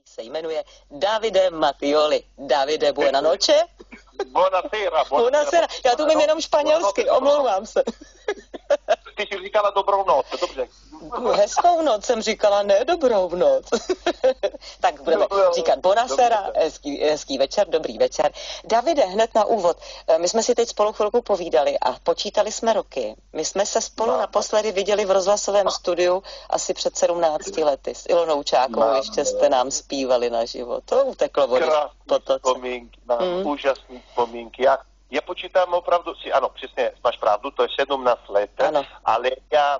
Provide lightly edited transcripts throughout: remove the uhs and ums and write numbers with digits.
se jmenuje Davide Mattioli. Davide, buona noche. Buonasera. Buonasera. Já tu umím jenom španělsky, omlouvám se. Ty jsi říkala dobrou noc, dobře. Hezkou noc jsem říkala, ne dobrou noc. Tak budeme říkat buonasera, hezký večer, dobrý večer. Davide, hned na úvod. My jsme si teď spolu chvilku povídali a počítali jsme roky. My jsme se spolu naposledy viděli v rozhlasovém studiu asi před 17 lety. S Ilonou Čákovou ještě jste nám zpívali naživo. To uteklo vody po toce. Vzpomínky, úžasné vzpomínky. Já počítám opravdu, ano, přesně, máš pravdu, to je 17 let, ano. Ale já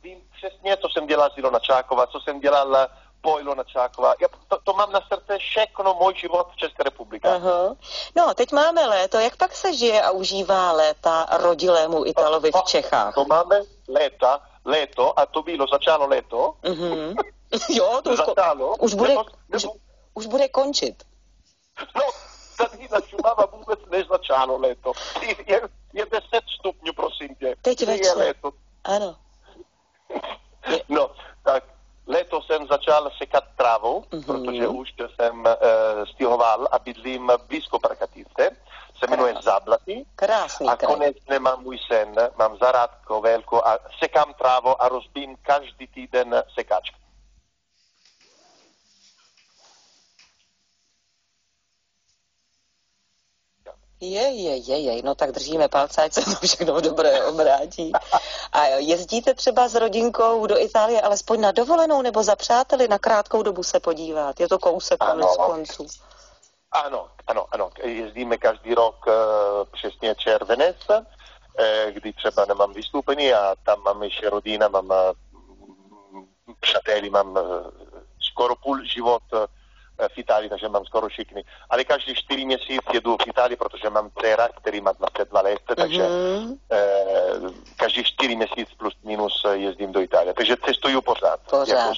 vím přesně, co jsem dělal s Ilona Čáková, co jsem dělal po Ilona Čáková. Já to mám na srdce všechno, můj život v České republice. Aha. No, teď máme léto. Jak pak se žije a užívá léta rodilému Italovi v Čechách? To máme léto a to začalo léto. Mm-hmm. Jo, to už bude končit. No, tady na Šumava vůbec nezačalo léto. Je 10 stupňů, prosím tě. Teď večer. Léto. Ano. No, tak léto jsem začal sekat trávu, protože už jsem stěhoval a bydlím blízko Prachatice. Se jmenuje Záblatí. Krásný a kraj. konečně mám můj sen, mám zahrádku velkou a sekám trávu a rozbím každý týden sekáčku. No tak držíme palce, ať se to všechno dobré obrátí. A jezdíte třeba s rodinkou do Itálie alespoň na dovolenou nebo za přáteli na krátkou dobu se podívat? Je to kousek konec konců. Ano. Jezdíme každý rok přesně červenec, kdy třeba nemám vystoupení a tam mám ještě rodina, mám přáteli, mám skoro půl život v Itálii, takže mám skoro všichni. Ale každý 4 měsíce jedu v Itálii, protože mám dcera, který má 22 let, takže každý 4 měsíce plus minus jezdím do Itálie. Takže cestuju pořád. Jako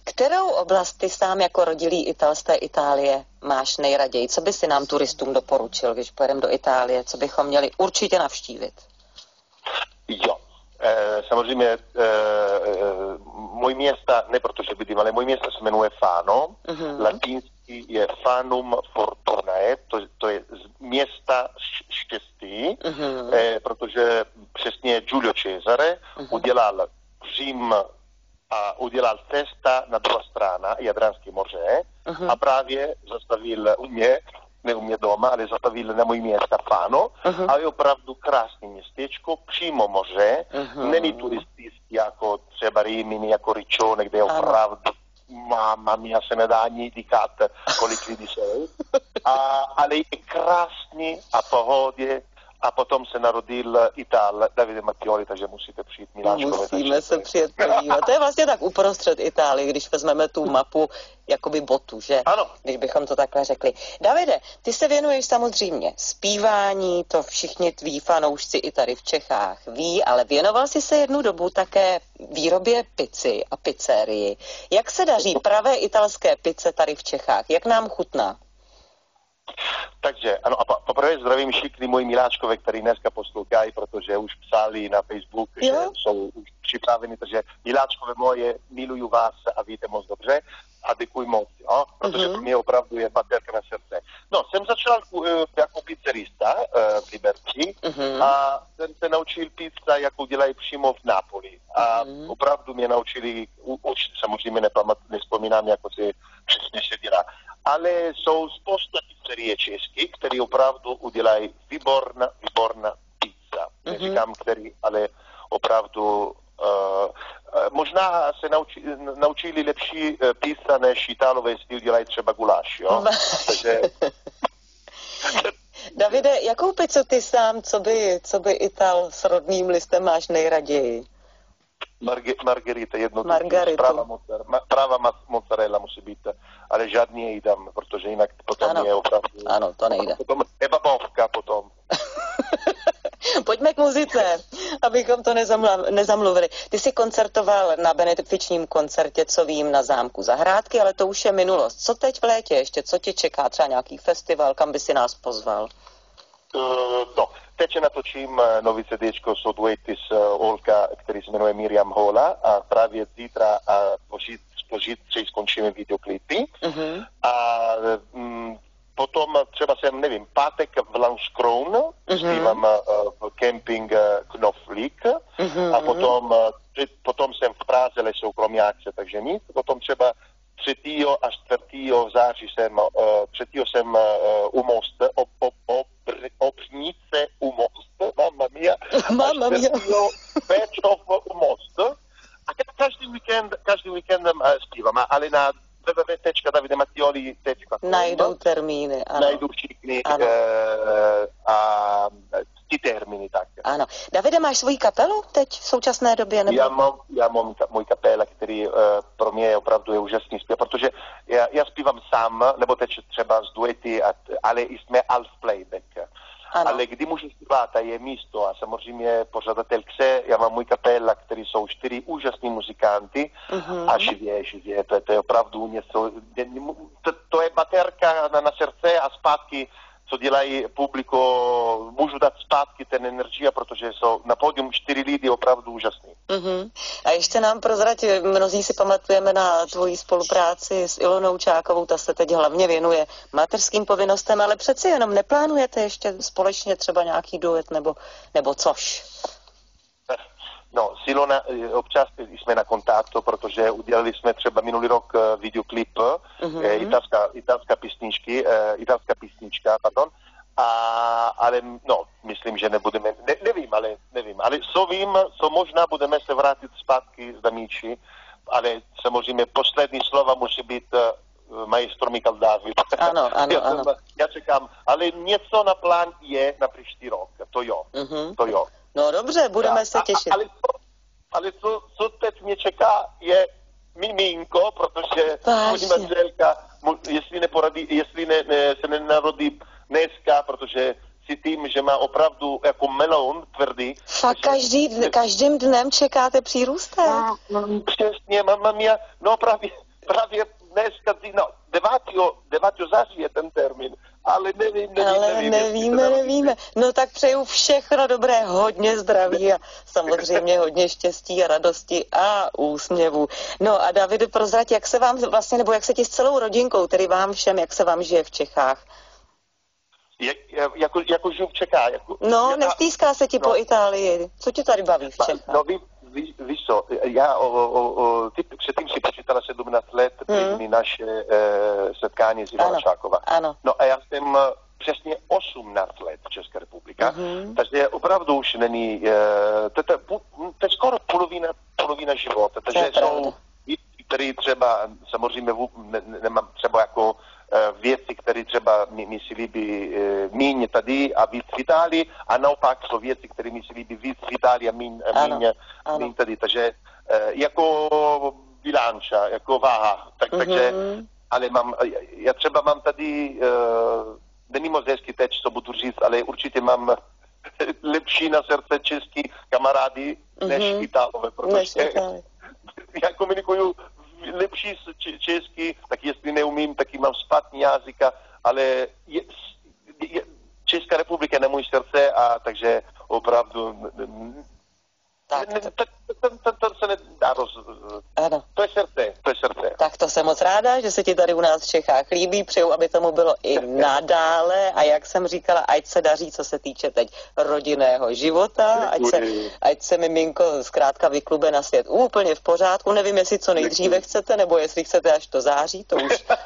Kterou oblast ty sám jako rodilý Ital z té Itálie máš nejraději? Co by si nám turistům doporučil, když pojedeme do Itálie? Co bychom měli určitě navštívit? Jo. Samozřejmě můj města, ne protože bydlím, ale můj město se jmenuje Fano. Latinsky je Fanum Fortunae, to je města štěstí, protože přesně Giulio Cesare udělal Řím a udělal cesta na druhou stranu Jadranské moře a právě zastavil ne u mě doma, ale zastavil na můj města Fano a je opravdu krásné městečko, přímo moře, není turistický jako třeba Rimini, jako Riccione, kde je opravdu máma mia se nedá ani říkat, kolik lidí jsou, ale je krásný a pohodě. A potom se narodil Ital Davide Mattioli, takže musíte přijít Miláčkové. Musíme se přijet podívat. To je vlastně tak uprostřed Itálie, když vezmeme tu mapu jakoby botu, že? Ano. Když bychom to takhle řekli. Davide, ty se věnuješ samozřejmě zpívání, to všichni tví fanoušci i tady v Čechách ví, ale věnoval jsi se jednu dobu také výrobě pici a pizzerii. Jak se daří pravé italské pice tady v Čechách? Jak nám chutná? Takže, ano, a poprvé zdravím všichni moji miláčkové, který dneska poslouchají, protože už psali na Facebook, že jsou už připraveni, takže miláčkové moje, miluju vás a víte moc dobře a děkuji moc, jo, protože to mě opravdu je baterka na srdce. No, jsem začal jako pizzerista v Liberci a jsem se naučil pizza, jako dělají přímo v Napoli. A opravdu mě naučili, už samozřejmě nespomínám, jako se přesně se dělá. Ale jsou spousta pizzerie česky, které opravdu udělají výborná pizza. Neříkám, který, ale opravdu možná se naučili lepší pizza, než Italové styl dělají třeba guláš, jo? Takže... Davide, jakou pizzu ty sám, co by Ital s rodným listem máš nejraději? Margarita, Prava mozzarella musí být, ale žádný jej dám, protože jinak potom je opravdu... Ano, to nejde. Potom ebabovka potom. Pojďme k muzice, abychom to nezamluvili. Ty jsi koncertoval na benefičním koncertě, co vím, na zámku Zahrádky, ale to už je minulost. Co teď v létě ještě? Co tě čeká? Třeba nějaký festival, kam by si nás pozval? No, teď natočím nový CDčko s duety s Olka, který se jmenuje Miriam Hola a právě zítra a to zítře skončíme videoklipy. A potom třeba jsem, nevím, pátek v Lanskron, zpívám camping Knoflík a potom jsem v Praze lesoukromí akce, takže nic. Potom třeba 3. a 4. září jsem u Moste, Obřnice u Moste, mamma mia. A 4. Bečov u Moste. A každý víkend zpívám, ale na www.davidematioli.com najdou termíny, ano. Najdou všichni a ty termíny tak. Ano. Davide, máš svoji kapelu teď v současné době? Nebo? Já mám můj kapela, který pro mě opravdu je úžasný zpěv, protože já zpívám sám, nebo teď třeba z duety, ale jsme half playback. Ano. Ale kdy můžu zpívat a je místo a samozřejmě pořadatel chce, já mám můj kapela, který jsou 4 úžasní muzikanty a živě, to je opravdu něco, to je baterka na srdce a zpátky, co dělají publiko, můžu dát zpátky ten energie, protože jsou na pódium 4 lidi opravdu úžasný. A ještě nám prozrať, mnozí si pamatujeme na tvoji spolupráci s Ilonou Čákovou, ta se teď hlavně věnuje mateřským povinnostem, ale přeci jenom neplánujete ještě společně třeba nějaký duet nebo což? No, s Ilona občas jsme na kontaktu, protože udělali jsme třeba minulý rok videoklip, italská písnička, ale no, myslím, že nebudeme, nevím, ale co možná budeme se vrátit zpátky z Damíči, ale samozřejmě poslední slova musí být maestro Michal David. Ano. Já čekám, ale něco na plán je na příští rok, to jo. No dobře, budeme se těšit. Ale co teď mě čeká, je miminko, protože moje manželka, jestli se nenarodí dneska, protože cítím, že má opravdu jako melon tvrdý. Fakt každým dnem čekáte přírůstek? Přesně, mamma mia, no právě dneska, 9. září je ten termín. Ale nevíme. No tak přeju všechno dobré, hodně zdraví a samozřejmě hodně štěstí a radosti a úsměvu. No a Davide, prozrať, jak se vám vlastně, nebo jak se ti s celou rodinkou, tedy vám všem, jak se vám žije v Čechách? Jako žiju v Čechách. Nestýská se ti po Itálii. Co tě tady baví v Čechách? No, víš co, ty předtím si počítala 17 let, první naše setkání s Ilonou Čákovou. No a já jsem přesně 18 let v České republice, takže opravdu už není, to je skoro polovina života, takže jsou věci, které třeba, samozřejmě nemám třeba jako věci, které třeba mi se líbí míň tady a víc v Itálii, a naopak jsou věci, které mi se líbí víc v Itálii a míň tady. Takže jako bilanča, jako váha. Takže, ale já třeba mám tady, není moc hezky teď, co budu říct, ale určitě mám lepší na srdce český kamarády než Itálové, protože já komunikuju lepší česky, tak jestli neumím, taky mám špatný jazyka, ale Česká republika je na můj srdce, a takže opravdu to se nedá to je srdce. Tak to jsem moc ráda, že se ti tady u nás v Čechách líbí, přeju, aby tomu bylo i nadále, a jak jsem říkala, ať se daří, co se týče teď rodinného života, ať se miminko zkrátka vyklube na svět úplně v pořádku. Nevím, jestli co nejdříve chcete, nebo jestli chcete až to září,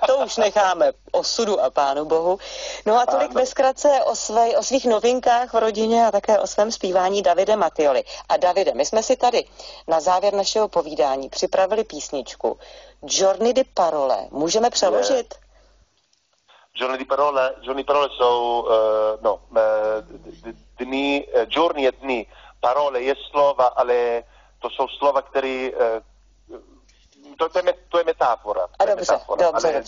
to už necháme osudu a Pánu Bohu. No a tolik ve zkratce o svých novinkách v rodině a také o svém zpívání Davide Matioli. A Davide, my jsme si tady na závěr našeho povídání připravili písničku Giorni di parole. Můžeme přeložit? Giorni parole jsou dny, giorni je dny. Parole je slova, ale to jsou slova, které to je metáfora. Dobře.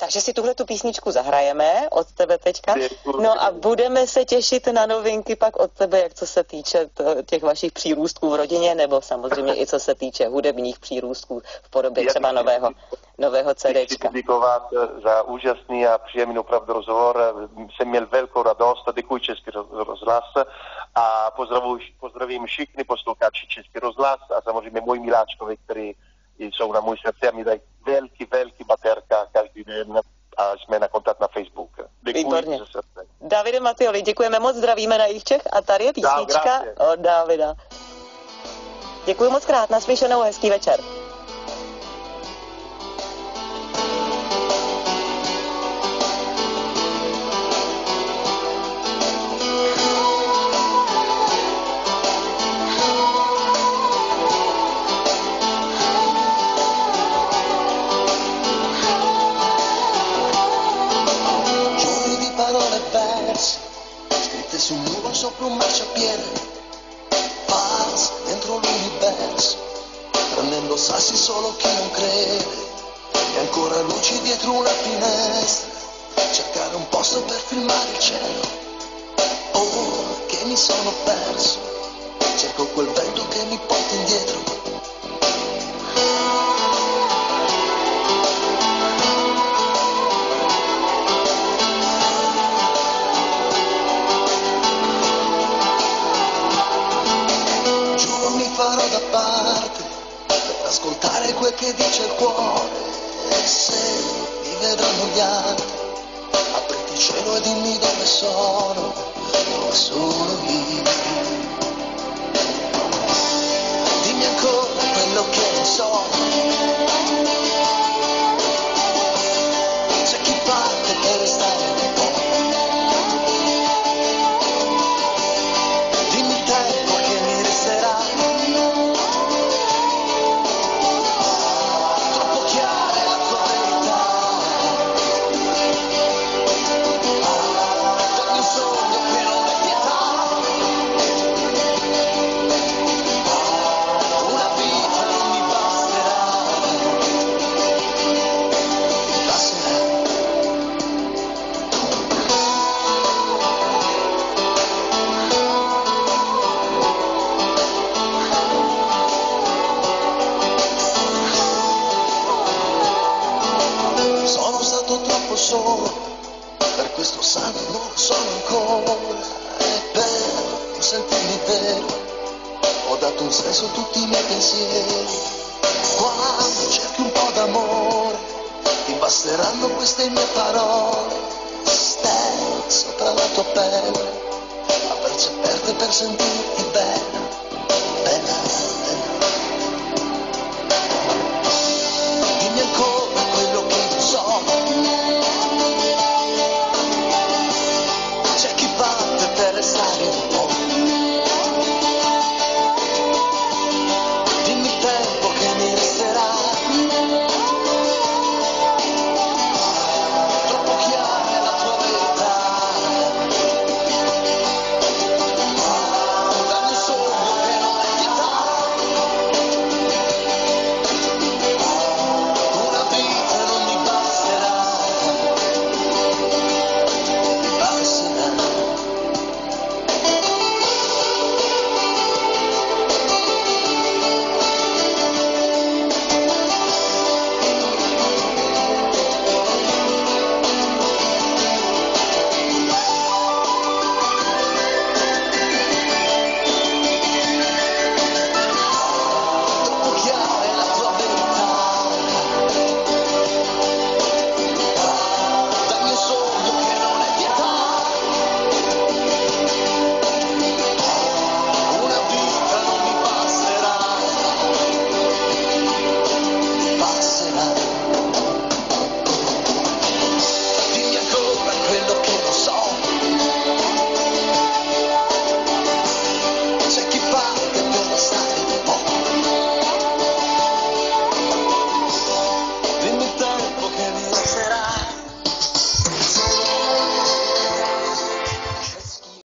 Takže si tuhletu písničku zahrajeme od tebe teďka. No a budeme se těšit na novinky pak od tebe, jak co se týče těch vašich přírůstků v rodině, nebo samozřejmě i co se týče hudebních přírůstků v podobě třeba nového CDčka. Chci děkovat za úžasný a příjemný opravdu rozhovor. Jsem měl velkou radost a děkuji Český rozhlas a pozdravím všichni posluchači Český rozhlas a samozřejmě můj miláčkovi, který na můj srdce a mi dají velký baterka každý den, až jsme na kontakt na Facebook. Výborně. Davide Mattioli, děkujeme moc, zdravíme na Jih Čech a tady je písnička od Davida. Děkuji moc krát, naslyšenou, hezký večer. Su un muro sopra un marciapiede, paz dentro l'universo, prendendo sassi solo chi non crede, e ancora luci dietro una finestra, cercare un posto per filmare il cielo. Oh, che mi sono perso, cerco quel vento che mi porta indietro. Farò da parte per ascoltare quel che dice il cuore, e se mi vedranno gli altri, apriti il cielo e dimmi dove sono io. Dimmi ancora quello che non so, c'è chi parte per restare un po'. Dimmi il tempo che mi resterà. Per questo santo non lo sono ancora, e per non sentirmi vero ho dato un senso a tutti i miei pensieri. Quando cerchi un po' d'amore ti basteranno queste mie parole, stelle sopra la tua pelle, a braccia aperte per sentirti bene.